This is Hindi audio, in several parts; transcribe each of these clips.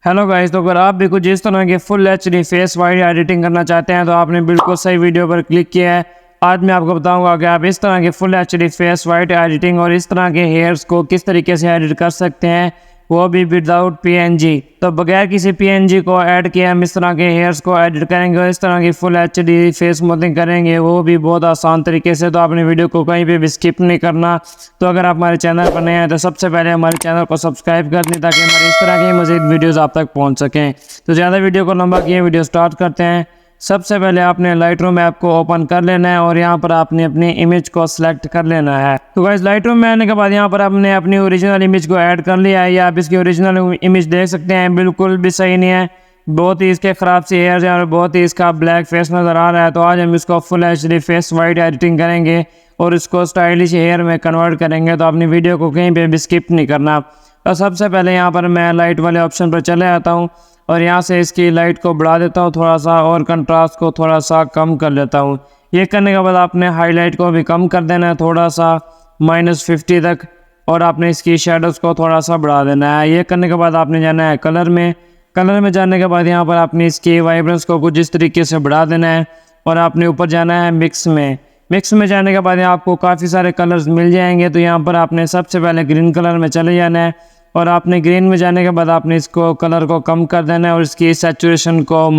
हेलो गाइस, तो अगर आप भी कुछ इस तरह के full HD face wide editing करना चाहते हैं तो आपने बिल्कुल सही वीडियो पर क्लिक किया है। आज मैं आपको बताऊंगा कि आप इस तरह के full HD face wide editing और इस तरह के हेयर्स को किस तरीके से एडिट कर सकते हैं, वो भी विदाउट पीएनजी। तो बगैर किसी पीएनजी को ऐड किए हम इस तरह के हेयर्स को एडिट करेंगे और इस तरह की फुल एचडी फेस स्मूथिंग करेंगे, वो भी बहुत आसान तरीके से। तो आपने वीडियो को कहीं पे भी स्किप नहीं करना। तो अगर आप हमारे चैनल पर नए हैं तो सबसे पहले हमारे चैनल को सब्सक्राइब कर दें ताकि हमारे इस तरह की मज़ीद वीडियोज़ आप तक पहुँच सकें। तो ज़्यादा वीडियो को लंबा किए वीडियो स्टार्ट करते हैं। सबसे पहले आपने लाइटरूम ऐप को ओपन कर लेना है और यहाँ पर आपने अपनी इमेज को सिलेक्ट कर लेना है। तो गाइस लाइटरूम में आने के बाद यहाँ पर आपने अपनी ओरिजिनल इमेज को ऐड कर लिया है। या आप इसकी ओरिजिनल इमेज देख सकते हैं, बिल्कुल भी सही नहीं है, बहुत ही इसके ख़राब सी हेयर्स हैं और बहुत ही इसका ब्लैक फेस नज़र आ रहा है। तो आज हम इसको full HD face wide editing करेंगे और इसको स्टाइलिश हेयर में कन्वर्ट करेंगे। तो अपनी वीडियो को कहीं पर भी स्किप नहीं करना। तो सबसे पहले यहाँ पर मैं लाइट वाले ऑप्शन पर चले आता हूँ और यहाँ से इसकी लाइट को बढ़ा देता हूँ थोड़ा सा और कंट्रास्ट को थोड़ा सा कम कर लेता हूँ। ये करने के बाद आपने हाईलाइट को भी कम कर देना है थोड़ा सा -50 तक, और आपने इसकी शेडोज़ को थोड़ा सा बढ़ा देना है। ये करने के बाद आपने जाना है कलर में जाने के बाद यहाँ पर आपने इसकी वाइब्रेंस को कुछ इस तरीके से बढ़ा देना है और आपने ऊपर जाना है मिक्स में जाने के बाद आपको काफ़ी सारे कलर्स मिल जाएंगे। तो यहाँ पर आपने सबसे पहले ग्रीन कलर में चले जाना है और आपने ग्रीन में जाने के बाद आपने इसको कलर को कम कर देना है और इसकी सैचुरेशन को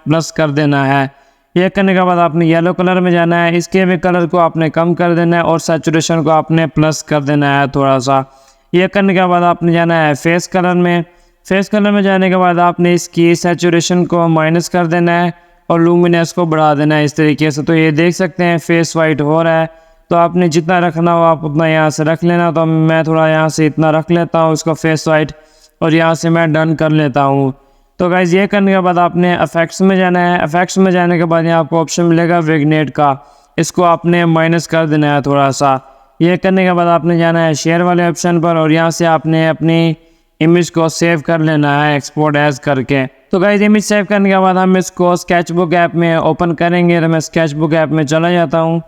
प्लस कर देना है। यह करने के बाद आपने येलो कलर में जाना है, इसके भी कलर को आपने कम कर देना है और सैचुरेशन को आपने प्लस कर देना है थोड़ा सा। यह करने के बाद आपने जाना है फेस कलर में जाने के बाद आपने इसकी सैचुरेशन को माइनस कर देना है और लूमिनेंस को बढ़ा देना है इस तरीके से। तो ये देख सकते हैं फेस वाइट हो रहा है। तो आपने जितना रखना हो आप उतना यहाँ से रख लेना। तो मैं थोड़ा यहाँ से इतना रख लेता हूँ इसको फेस वाइट और यहाँ से मैं डन कर लेता हूँ। तो गाइज़ ये करने के बाद आपने इफेक्ट्स में जाना है। इफेक्ट्स में जाने के बाद यहाँ आपको ऑप्शन मिलेगा विग्नेट का, इसको आपने माइनस कर देना है थोड़ा सा। ये करने के बाद आपने जाना है शेयर वाले ऑप्शन पर और यहाँ से आपने अपनी इमेज को सेव कर लेना है एक्सपोर्ट एज करके। तो गाइज़ इमेज सेव करने के बाद हम इसको स्केचबुक ऐप में ओपन करेंगे। तो मैं स्केचबुक ऐप में चला जाता हूँ।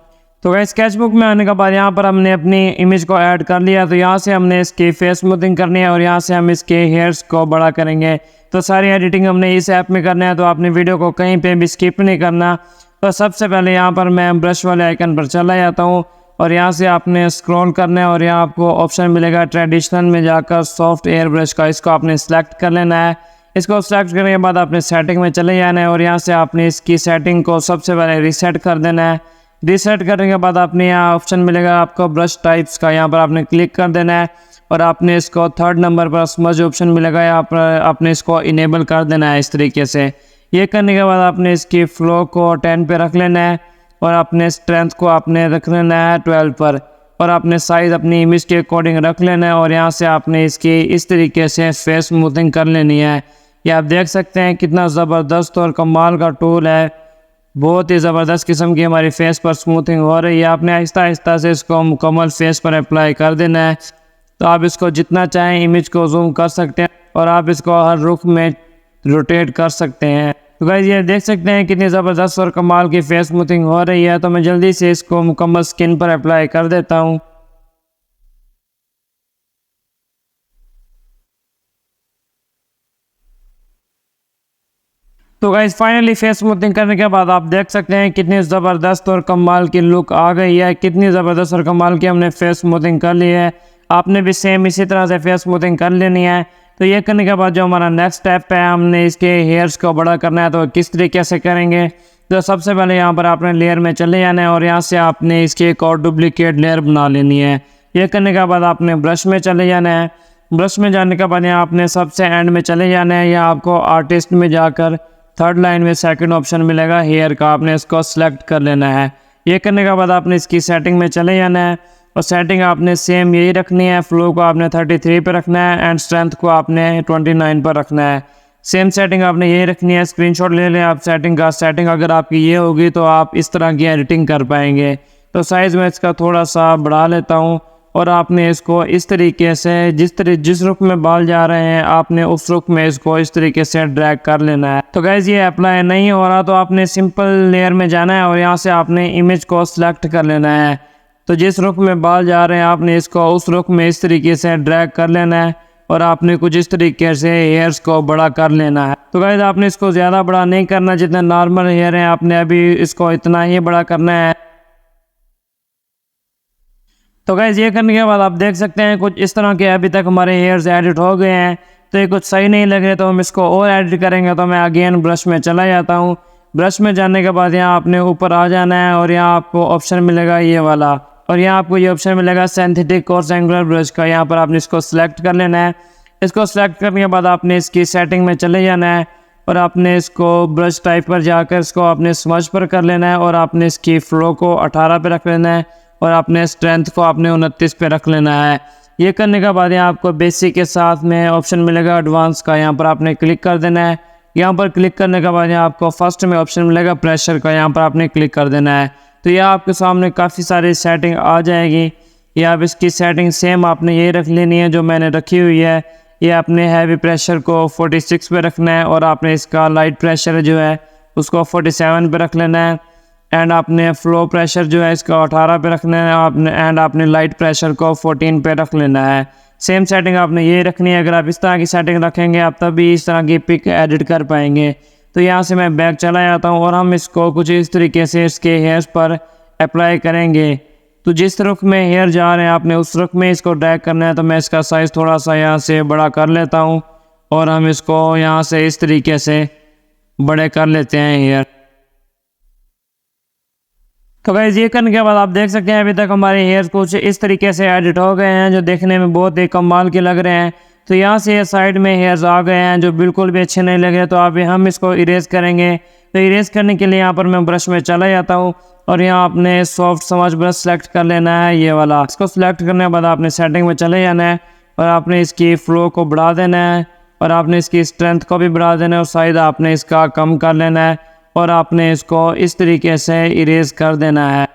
तो गाइस स्केचबुक में आने के बाद यहाँ पर हमने अपनी इमेज को ऐड कर लिया। तो यहाँ से हमने इसकी फेस स्मूथिंग करनी है और यहाँ से हम इसके हेयर्स को बड़ा करेंगे। तो सारी एडिटिंग हमने इस ऐप में करना है। तो आपने वीडियो को कहीं पे भी स्किप नहीं करना। तो सबसे पहले यहाँ पर मैं ब्रश वाले आइकन पर चला जाता हूँ और यहाँ से आपने स्क्रॉल करना है और यहाँ आपको ऑप्शन मिलेगा ट्रेडिशनल में जाकर सॉफ्ट एयर ब्रश का, इसको आपने सेलेक्ट कर लेना है। इसको सेलेक्ट करने के बाद आपने सेटिंग में चले जाना है और यहाँ से आपने इसकी सेटिंग को सबसे पहले रीसेट कर देना है। रीसेट करने के बाद आपने यहाँ ऑप्शन मिलेगा आपको ब्रश टाइप्स का, यहाँ पर आपने क्लिक कर देना है और आपने इसको 3rd नंबर पर स्मज ऑप्शन मिलेगा, यहाँ पर आपने इसको इनेबल कर देना है इस तरीके से। ये करने के बाद आपने इसकी फ्लो को 10 पे रख लेना है और अपने स्ट्रेंथ को आपने रख लेना है 12 पर और आपने साइज़ अपनी इमेज के अकॉर्डिंग रख लेना है और यहाँ से आपने इसकी इस तरीके से फेस स्मूथिंग कर लेनी है। ये आप देख सकते हैं कितना ज़बरदस्त और कमाल का टूल है, बहुत ही ज़बरदस्त किस्म की हमारी फेस पर स्मूथिंग हो रही है। आपने आहिस्ता आहिस्ता से इसको मुकम्मल फेस पर अप्लाई कर देना है। तो आप इसको जितना चाहें इमेज को जूम कर सकते हैं और आप इसको हर रुख में रोटेट कर सकते हैं। तो गाइस ये देख सकते हैं कितनी ज़बरदस्त और कमाल की फेस स्मूथिंग हो रही है। तो मैं जल्दी से इसको मुकम्मल स्किन पर अप्लाई कर देता हूँ। तो गाइस फाइनली फेस स्मूथिंग करने के बाद आप देख सकते हैं कितनी ज़बरदस्त और कमाल की लुक आ गई है, कितनी ज़बरदस्त और कमाल की हमने फेस स्मूथिंग कर ली है। आपने भी सेम इसी तरह से फेस स्मूथिंग कर लेनी है। तो ये करने के बाद जो हमारा नेक्स्ट स्टेप है, हमने इसके हेयर्स को बड़ा करना है। तो किस तरीके से करेंगे, तो सबसे पहले यहाँ पर आपने लेयर में चले जाना है और यहाँ से आपने इसकी एक और डुप्लीकेट लेयर बना लेनी है। ये करने के बाद आपने ब्रश में चले जाना है। ब्रश में जाने के बाद यहाँ आपने सबसे एंड में चले जाना है। यहाँ आपको आर्टिस्ट में जाकर 3rd लाइन में 2nd ऑप्शन मिलेगा हेयर का, आपने इसको सेलेक्ट कर लेना है। ये करने के बाद आपने इसकी सेटिंग में चले जाना है और सेटिंग आपने सेम यही रखनी है। फ्लो को आपने 33 पे रखना है एंड स्ट्रेंथ को आपने 29 पर रखना है। सेम सेटिंग आपने यही रखनी है। स्क्रीनशॉट ले लें आप सेटिंग का। सेटिंग अगर आपकी ये होगी तो आप इस तरह की एडिटिंग कर पाएंगे। तो साइज़ में इसका थोड़ा सा बढ़ा लेता हूँ और आपने इसको इस तरीके से जिस रुख में बाल जा रहे हैं आपने उस रुख में इसको इस तरीके से ड्रैग कर लेना है। तो गाइज ये अप्लाई नहीं हो रहा तो आपने सिंपल लेयर में जाना है और यहाँ से आपने इमेज को सिलेक्ट कर लेना है। तो जिस रुख में बाल जा रहे हैं आपने इसको उस रुख में इस तरीके से ड्रैग कर लेना है और आपने कुछ इस तरीके से हेयर्स को बड़ा कर लेना है। तो गाइस आपने इसको ज़्यादा बड़ा नहीं करना, जितना नॉर्मल हेयर है आपने अभी इसको इतना ही बड़ा करना है। तो गाइस ये करने के बाद आप देख सकते हैं कुछ इस तरह के अभी तक हमारे हेयर्स एडिट हो गए हैं। तो ये कुछ सही नहीं लग रहे तो हम इसको और एडिट करेंगे। तो मैं अगेन ब्रश में चला जाता हूँ। ब्रश में जाने के बाद यहाँ आपने ऊपर आ जाना है और यहाँ आपको ऑप्शन मिलेगा ये वाला, और यहाँ आपको ये ऑप्शन मिलेगा सिंथेटिक कोर्स एंगुलर ब्रश का। यहाँ पर आपने इसको सिलेक्ट कर लेना है। इसको सिलेक्ट करने के बाद आपने इसकी सेटिंग में चले जाना है और आपने इसको ब्रश टाइप पर जाकर इसको आपने स्मज पर कर लेना है और आपने इसकी फ्लो को 18 पे रख लेना है और आपने स्ट्रेंथ को आपने 29 पे रख लेना है। ये करने के बाद यहाँ आपको बेसिक के साथ में ऑप्शन मिलेगा एडवांस का, यहाँ पर आपने क्लिक कर देना है। यहाँ पर क्लिक करने के बाद यहाँ आपको फर्स्ट में ऑप्शन मिलेगा प्रेशर का, यहाँ पर आपने क्लिक कर देना है। तो यह आपके सामने काफ़ी सारी सेटिंग आ जाएगी। ये आप इसकी सेटिंग सेम आपने ये रख लेनी है जो मैंने रखी हुई है। ये आपने हैवी प्रेशर को 46 पे रखना है और आपने इसका लाइट प्रेशर जो है उसको 47 पे रख लेना है एंड आपने फ्लो प्रेशर जो है इसका 18 पे रखना है आपने एंड आपने लाइट प्रेशर को 14 पे रख लेना है। सेम सेटिंग आपने ये रखनी है। अगर आप इस तरह की सेटिंग रखेंगे आप तभी इस तरह की पिक एडिट कर पाएंगे। तो यहाँ से मैं बैक चला जाता हूँ और हम इसको कुछ इस तरीके से इसके हेयर्स पर अप्लाई करेंगे। तो जिस रुख में हेयर जा रहे हैं आपने उस रुख में इसको ड्रैग करना है। तो मैं इसका साइज़ थोड़ा सा यहाँ से बड़ा कर लेता हूँ और हम इसको यहाँ से इस तरीके से बड़े कर लेते हैं हेयर। तो गाइस ये करने के बाद आप देख सकते हैं अभी तक हमारे हेयर्स कुछ इस तरीके से एडिट हो गए हैं जो देखने में बहुत ही कमाल के लग रहे हैं। तो यहाँ से साइड में हेयर्स आ गए हैं जो बिल्कुल भी अच्छे नहीं लग रहे। तो अभी हम इसको इरेज करेंगे। तो इरेज करने के लिए यहाँ पर मैं ब्रश में चला जाता हूँ और यहाँ आपने सॉफ्ट स्मज ब्रश सेलेक्ट कर लेना है ये वाला। इसको सिलेक्ट करने के बाद आपने सेटिंग में चले जाना है और आपने इसकी फ्लो को बढ़ा देना है और आपने इसकी स्ट्रेंथ को भी बढ़ा देना है और साइज आपने इसका कम कर लेना है और आपने इसको इस तरीके से इरेज कर देना है।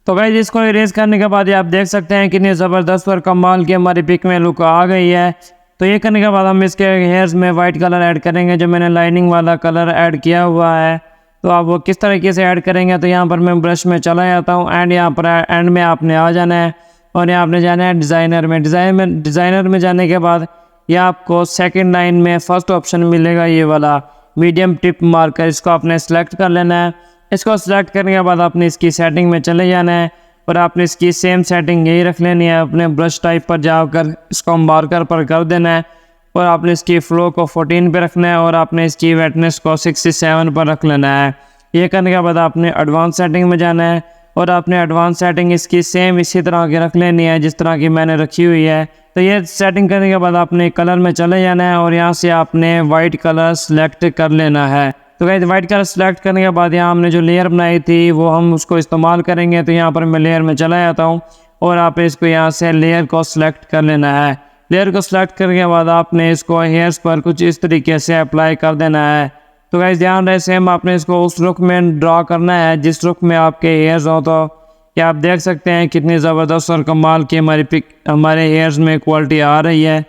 तो गाइस इसको इरेज करने के बाद आप देख सकते हैं कितनी ज़बरदस्त और कमाल की हमारी पिक में लुक आ गई है। तो ये करने के बाद हम इसके हेयर्स में वाइट कलर ऐड करेंगे जो मैंने लाइनिंग वाला कलर ऐड किया हुआ है। तो आप वो किस तरीके से ऐड करेंगे तो यहाँ पर मैं ब्रश में चला जाता हूँ एंड यहाँ पर एंड में आपने आ जाना है और यहाँ आपने जाना है डिज़ाइनर में। डिज़ाइनर में जाने के बाद ये आपको सेकंड लाइन में फर्स्ट ऑप्शन मिलेगा ये वाला मीडियम टिप मार्कर। इसको आपने सेलेक्ट कर लेना है। इसको सेलेक्ट करने के बाद आपने इसकी सेटिंग में चले जाना है और आपने इसकी सेम सेटिंग यही रख लेनी है। अपने ब्रश टाइप पर जाकर इसको मार्कर पर कर देना है और आपने इसकी फ्लो को 14 पे रखना है और आपने इसकी वेटनेस को 67 पर रख लेना है। ये करने के बाद आपने एडवांस सेटिंग में जाना है और आपने एडवांस सेटिंग इसकी सेम इसी तरह की रख लेनी है जिस तरह की मैंने रखी हुई है। तो ये सेटिंग करने के बाद आपने कलर में चले जाना है और यहाँ से आपने वाइट कलर सेलेक्ट कर लेना है। तो गाइस वाइट कलर सेलेक्ट करने के बाद यहाँ हमने जो लेयर बनाई थी वो हम उसको इस्तेमाल करेंगे। तो यहाँ पर मैं लेयर में चला जाता हूँ और आप इसको यहाँ से लेयर को सिलेक्ट कर लेना है। लेयर को सिलेक्ट करने के बाद आपने इसको हेयर्स पर कुछ इस तरीके से अप्लाई कर देना है। तो गाइस ध्यान रहे सेम आपने इसको उस रुख में ड्रा करना है जिस रुख में आपके हेयर्स हो। तो क्या आप देख सकते हैं कितनी ज़बरदस्त और कमाल की हमारी पिक हमारे हेयर्स में क्वालिटी आ रही है।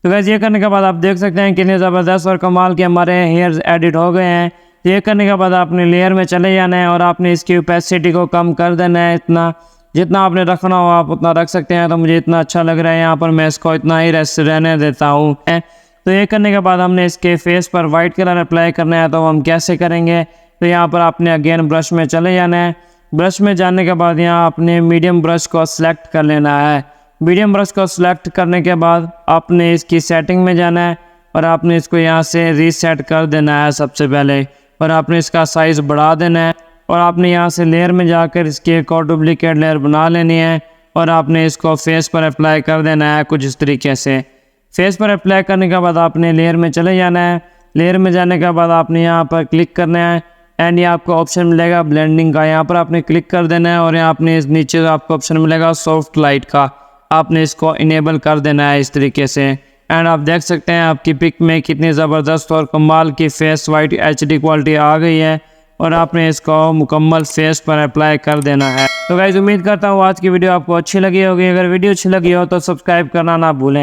तो गाइस ये करने के बाद आप देख सकते हैं कितने ज़बरदस्त और कमाल के हमारे हेयर्स एडिट हो गए हैं। तो ये करने के बाद आपने लेयर में चले जाना है और आपने इसकी ओपेसिटी को कम कर देना है। इतना जितना आपने रखना हो आप उतना रख सकते हैं। तो मुझे इतना अच्छा लग रहा है यहाँ पर मैं इसको इतना ही रहने देता हूँ। तो ये करने के बाद हमने इसके फेस पर वाइट कलर अप्लाई करना है। तो हम कैसे करेंगे तो यहाँ पर आपने अगेन ब्रश में चले जाना है। ब्रश में जाने के बाद यहाँ आपने मीडियम ब्रश को सिलेक्ट कर लेना है। मीडियम ब्रश को सिलेक्ट करने के बाद आपने इसकी सेटिंग में जाना है और आपने इसको यहाँ से रीसेट कर देना है सबसे पहले और आपने इसका साइज़ बढ़ा देना है और आपने यहाँ से लेयर में जाकर इसकी एक और डुप्लीकेट लेयर बना लेनी है और आपने इसको फेस पर अप्लाई कर देना है कुछ इस तरीके से। फेस पर अप्लाई करने के बाद आपने लेयर में चले जाना है। लेयर में जाने के बाद आपने यहाँ पर क्लिक करना है एंड ये आपको ऑप्शन मिलेगा ब्लेंडिंग का। यहाँ पर आपने क्लिक कर देना है और यहाँ आपने नीचे आपको ऑप्शन मिलेगा सॉफ्ट लाइट का। आपने इसको इनेबल कर देना है इस तरीके से एंड आप देख सकते हैं आपकी पिक में कितनी ज़बरदस्त और कमाल की फेस वाइट HD क्वालिटी आ गई है और आपने इसको मुकम्मल फेस पर अप्लाई कर देना है। तो गाइस उम्मीद करता हूँ आज की वीडियो आपको अच्छी लगी होगी। अगर वीडियो अच्छी लगी हो तो सब्सक्राइब करना ना भूलें।